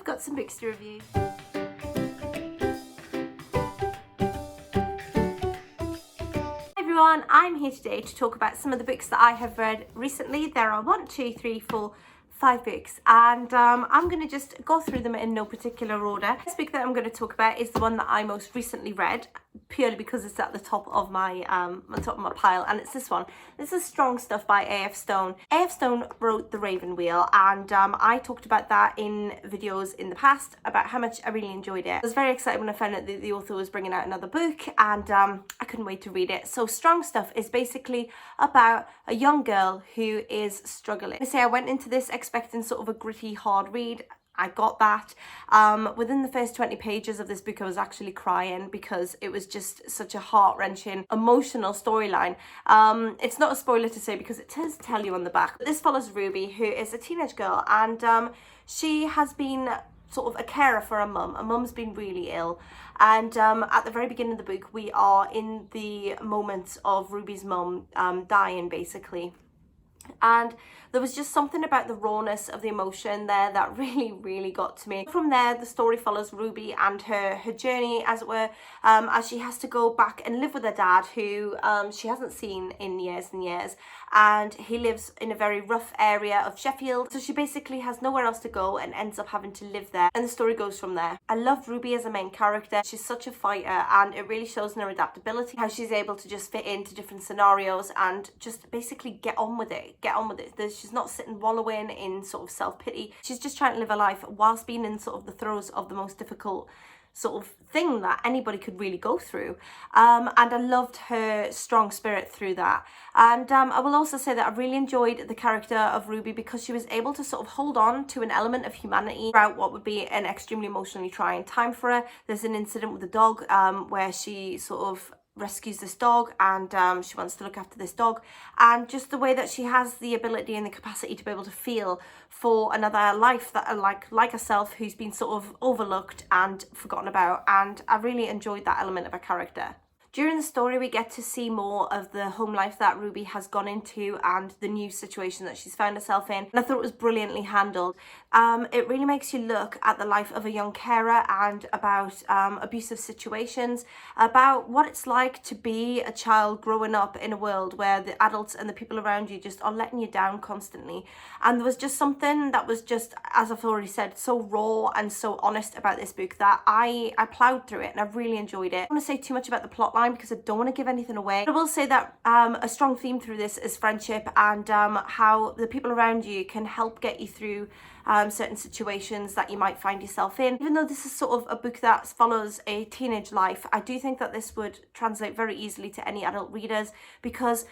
got some books to review. Everyone, I'm here today to talk about some of the books that I have read recently. There are 5 books, and I'm going to just go through them in no particular order. This book that I'm going to talk about is the one that I most recently read, purely because it's at the top of my pile, and it's this one. This is Strong Stuff by A.F. Stone. A.F. Stone wrote The Raven Wheel, and I talked about that in videos in the past about how much I really enjoyed it. I was very excited when I found out that the author was bringing out another book, and I couldn't wait to read it. So Strong Stuff is basically about a young girl who is struggling. I went into this expecting sort of a gritty, hard read. I got that. Within the first 20 pages of this book, I was actually crying because it was just such a heart-wrenching, emotional storyline. It's not a spoiler to say because it does tell you on the back. But this follows Ruby, who is a teenage girl, and she has been sort of a carer for a mum. A mum's been really ill, and at the very beginning of the book, we are in the moments of Ruby's mum dying, basically. And there was just something about the rawness of the emotion there that really got to me. From there, the story follows Ruby and her journey, as it were, as she has to go back and live with her dad, who she hasn't seen in years and years, and he lives in a very rough area of Sheffield, so she basically has nowhere else to go and ends up having to live there, and the story goes from there. I love Ruby as a main character. She's such a fighter, and it really shows in her adaptability, how she's able to just fit into different scenarios and just basically get on with it. She's not sitting wallowing in sort of self-pity. She's just trying to live her life whilst being in sort of the throes of the most difficult sort of thing that anybody could really go through. And I loved her strong spirit through that. And I will also say that I really enjoyed the character of Ruby because she was able to sort of hold on to an element of humanity throughout what would be an extremely emotionally trying time for her. There's an incident with the dog where she sort of rescues this dog, and she wants to look after this dog, and just the way that she has the ability and the capacity to be able to feel for another life that are like herself, who's been sort of overlooked and forgotten about, and I really enjoyed that element of her character. During the story, we get to see more of the home life that Ruby has gone into and the new situation that she's found herself in. And I thought it was brilliantly handled. It really makes you look at the life of a young carer and about abusive situations, about what it's like to be a child growing up in a world where the adults and the people around you just are letting you down constantly. And there was just something that was just, as I've already said, so raw and so honest about this book that I ploughed through it, and I really enjoyed it. I don't want to say too much about the plotline because I don't want to give anything away. But I will say that a strong theme through this is friendship, and how the people around you can help get you through certain situations that you might find yourself in. Even though this is sort of a book that follows a teenage life, I do think that this would translate very easily to any adult readers, because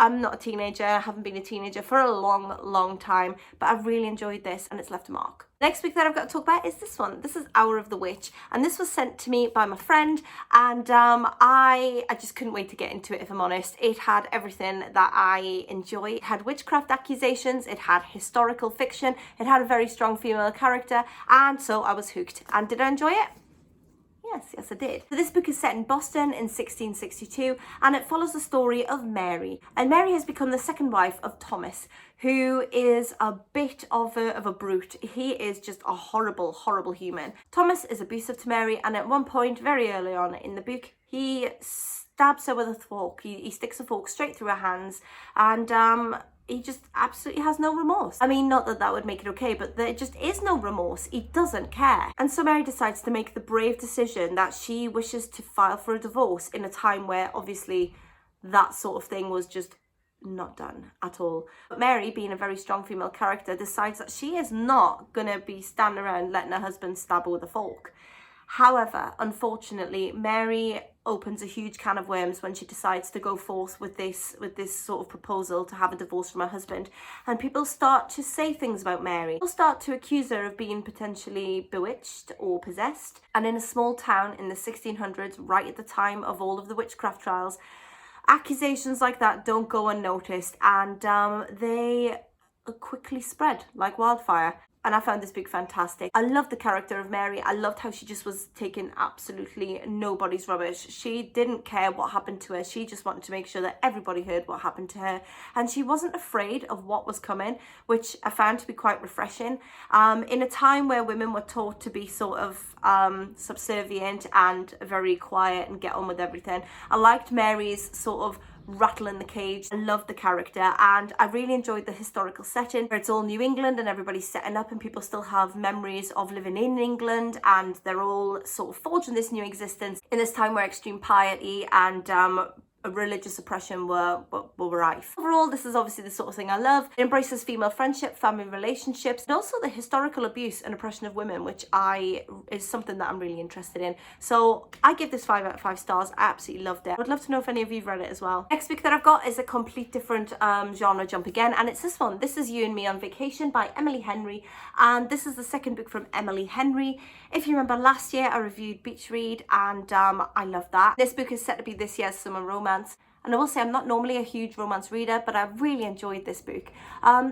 I'm not a teenager, I haven't been a teenager for a long time, but I've really enjoyed this and it's left a mark. Next book that I've got to talk about is this one. This is Hour of the Witch, and this was sent to me by my friend, and I just couldn't wait to get into it, if I'm honest. It had everything that I enjoy. It had witchcraft accusations, it had historical fiction, it had a very strong female character, and so I was hooked. And did I enjoy it? Yes, I did. So this book is set in Boston in 1662, and it follows the story of Mary. And Mary has become the second wife of Thomas, who is a bit of a brute. He is just a horrible human. Thomas is abusive to Mary, and at one point, very early on in the book, he stabs her with a fork. He sticks a fork straight through her hands, and he just absolutely has no remorse. I mean, not that that would make it okay, but there just is no remorse. He doesn't care. And so Mary decides to make the brave decision that she wishes to file for a divorce in a time where obviously that sort of thing was just not done at all. But Mary, being a very strong female character, decides that she is not gonna be standing around letting her husband stab her with a fork. However, unfortunately, Mary opens a huge can of worms when she decides to go forth with this sort of proposal to have a divorce from her husband, and people start to say things about Mary. People start to accuse her of being potentially bewitched or possessed, and in a small town in the 1600s, right at the time of all of the witchcraft trials, accusations like that don't go unnoticed, and they quickly spread like wildfire. And I found this book fantastic. I loved the character of Mary. I loved how she just was taking absolutely nobody's rubbish. She didn't care what happened to her. She just wanted to make sure that everybody heard what happened to her. And she wasn't afraid of what was coming, which I found to be quite refreshing. In a time where women were taught to be sort of subservient and very quiet and get on with everything, I liked Mary's sort of rattle in the cage. I loved the character, and I really enjoyed the historical setting where it's all New England and everybody's setting up and people still have memories of living in England, and they're all sort of forging this new existence in this time where extreme piety and religious oppression were rife. Overall, this is obviously the sort of thing I love. It embraces female friendship, family relationships, and also the historical abuse and oppression of women, which is something that I'm really interested in. So I give this 5 out of 5 stars. I absolutely loved it. I would love to know if any of you've read it as well. Next book that I've got is a complete different genre jump again, and it's this one. This is You and Me on Vacation by Emily Henry, and this is the second book from Emily Henry. If you remember last year, I reviewed Beach Read, and I love that. This book is set to be this year's summer romance. And I will say I'm not normally a huge romance reader, but I really enjoyed this book.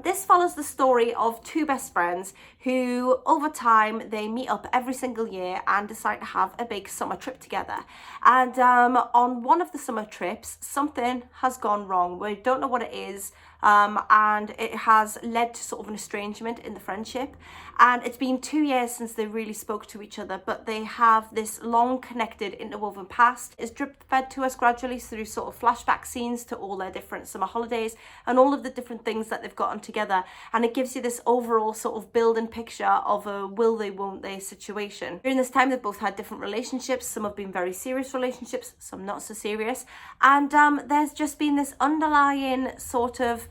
This follows the story of two best friends who, over time, they meet up every single year and decide to have a big summer trip together. And on one of the summer trips, something has gone wrong. We don't know what it is. And it has led to sort of an estrangement in the friendship. And it's been 2 years since they really spoke to each other, but they have this long connected interwoven past. It's drip fed to us gradually through sort of flashback scenes to all their different summer holidays and all of the different things that they've gotten together. And it gives you this overall sort of building picture of a will they, won't they situation. During this time, they've both had different relationships. Some have been very serious relationships, some not so serious. And there's just been this underlying sort of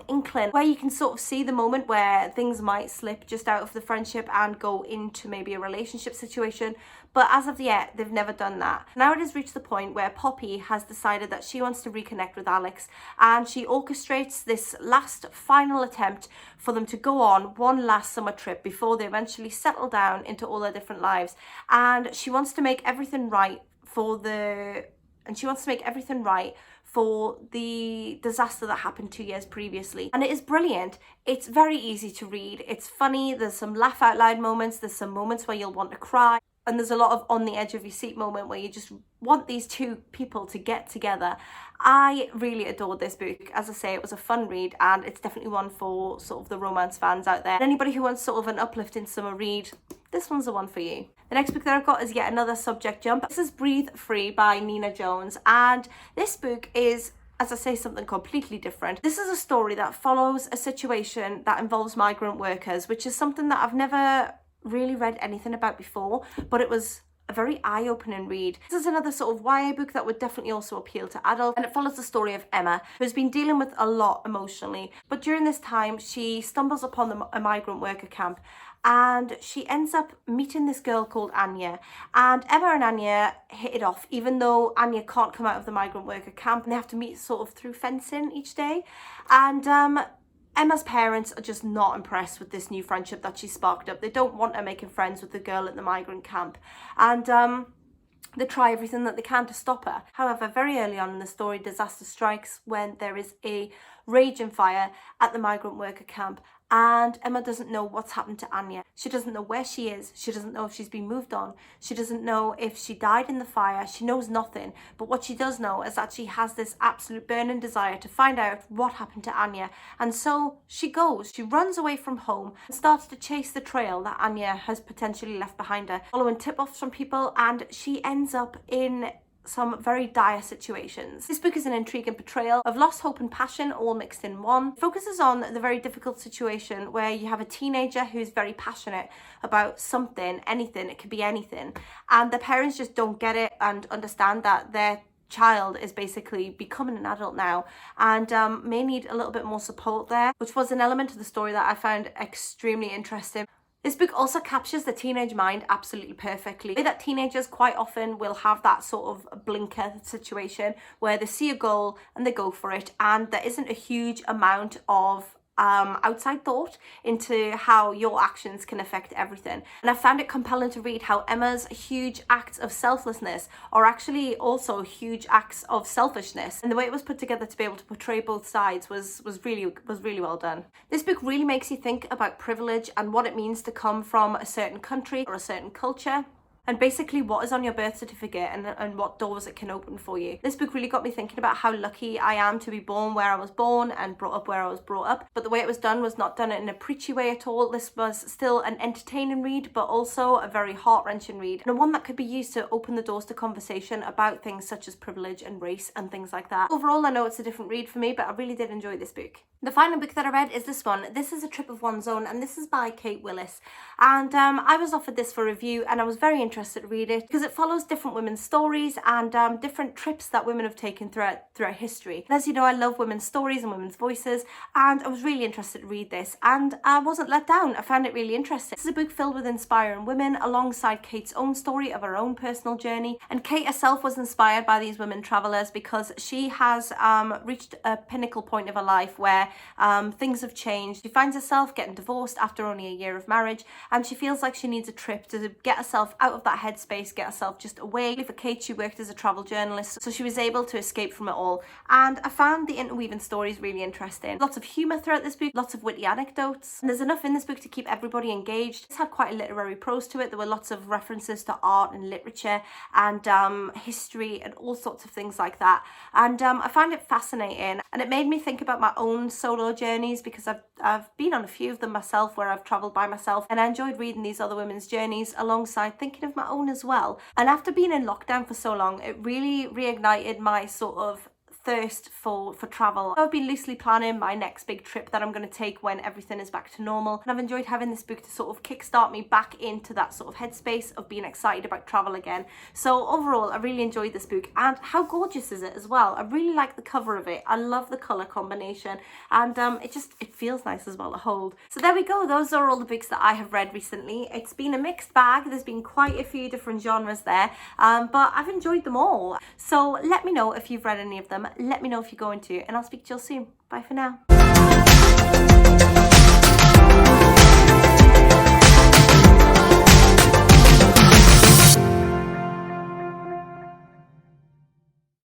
inkling where you can sort of see the moment where things might slip just out of the friendship and go into maybe a relationship situation. But as of yet, they've never done that. Now it has reached the point where Poppy has decided that she wants to reconnect with Alex, and she orchestrates this last final attempt for them to go on one last summer trip before they eventually settle down into all their different lives. And she wants to make everything right for the disaster that happened 2 years previously. And it is brilliant. It's very easy to read. It's funny. There's some laugh out loud moments. There's some moments where you'll want to cry. And there's a lot of on the edge of your seat moment where you just want these two people to get together. I really adored this book. As I say, it was a fun read, and it's definitely one for sort of the romance fans out there. And anybody who wants sort of an uplifting summer read, this one's the one for you. The next book that I've got is yet another subject jump. This is Breathe Free by Nina Jones, and this book is, as I say, something completely different. This is a story that follows a situation that involves migrant workers, which is something that I've never really read anything about before, but it was a very eye-opening read. This is another sort of YA book that would definitely also appeal to adults, and it follows the story of Emma, who has been dealing with a lot emotionally. But during this time, she stumbles upon a migrant worker camp, and she ends up meeting this girl called Anya. And Emma and Anya hit it off, even though Anya can't come out of the migrant worker camp, and they have to meet sort of through fencing each day. And Emma's parents are just not impressed with this new friendship that she sparked up. They don't want her making friends with the girl at the migrant camp. And they try everything that they can to stop her. However, very early on in the story, disaster strikes when there is a raging fire at the migrant worker camp, and Emma doesn't know what's happened to Anya. She doesn't know where she is. She doesn't know if she's been moved on. She doesn't know if she died in the fire. She knows nothing. But what she does know is that she has this absolute burning desire to find out what happened to Anya. And so she goes. She runs away from home and starts to chase the trail that Anya has potentially left behind her, following tip-offs from people, and she ends up in some very dire situations. This book is an intriguing portrayal of lost hope and passion all mixed in one. It focuses on the very difficult situation where you have a teenager who's very passionate about something, anything, it could be anything, and the parents just don't get it and understand that their child is basically becoming an adult now and may need a little bit more support there, which was an element of the story that I found extremely interesting. This book also captures the teenage mind absolutely perfectly. The way that teenagers quite often will have that sort of blinker situation where they see a goal and they go for it, and there isn't a huge amount of outside thought into how your actions can affect everything. And I found it compelling to read how Emma's huge acts of selflessness are actually also huge acts of selfishness, and the way it was put together to be able to portray both sides was really well done. This book really makes you think about privilege and what it means to come from a certain country or a certain culture, and basically what is on your birth certificate and what doors it can open for you. This book really got me thinking about how lucky I am to be born where I was born and brought up where I was brought up. But the way it was done was not done in a preachy way at all. This was still an entertaining read, but also a very heart-wrenching read, and one that could be used to open the doors to conversation about things such as privilege and race and things like that. Overall, I know it's a different read for me, but I really did enjoy this book. The final book that I read is this one. This is A Trip of One's Own, and this is by Kate Willis. And I was offered this for review, and I was very interested to read it because it follows different women's stories and different trips that women have taken throughout history. And as you know, I love women's stories and women's voices, and I was really interested to read this, and I wasn't let down. I found it really interesting. This is a book filled with inspiring women alongside Kate's own story of her own personal journey. And Kate herself was inspired by these women travelers because she has reached a pinnacle point of her life where things have changed. She finds herself getting divorced after only a year of marriage, and she feels like she needs a trip to get herself out of that headspace, get herself just away. For Kate, she worked as a travel journalist, so she was able to escape from it all. And I found the interweaving stories really interesting. Lots of humour throughout this book, lots of witty anecdotes, and there's enough in this book to keep everybody engaged. It's had quite a literary prose to it. There were lots of references to art and literature and history and all sorts of things like that. And I found it fascinating, and it made me think about my own solo journeys, because I've been on a few of them myself where I've travelled by myself, and I enjoyed reading these other women's journeys alongside thinking of my own as well. And after being in lockdown for so long, it really reignited my sort of thirst for travel. I've been loosely planning my next big trip that I'm going to take when everything is back to normal, and I've enjoyed having this book to sort of kickstart me back into that sort of headspace of being excited about travel again. So overall, I really enjoyed this book, and how gorgeous is it as well. I really like the cover of it. I love the colour combination, and it feels nice as well to hold. So there we go. Those are all the books that I have read recently. It's been a mixed bag. There's been quite a few different genres there, but I've enjoyed them all. So let me know if you've read any of them. Let me know if you're going to, and I'll speak to you all soon. Bye for now.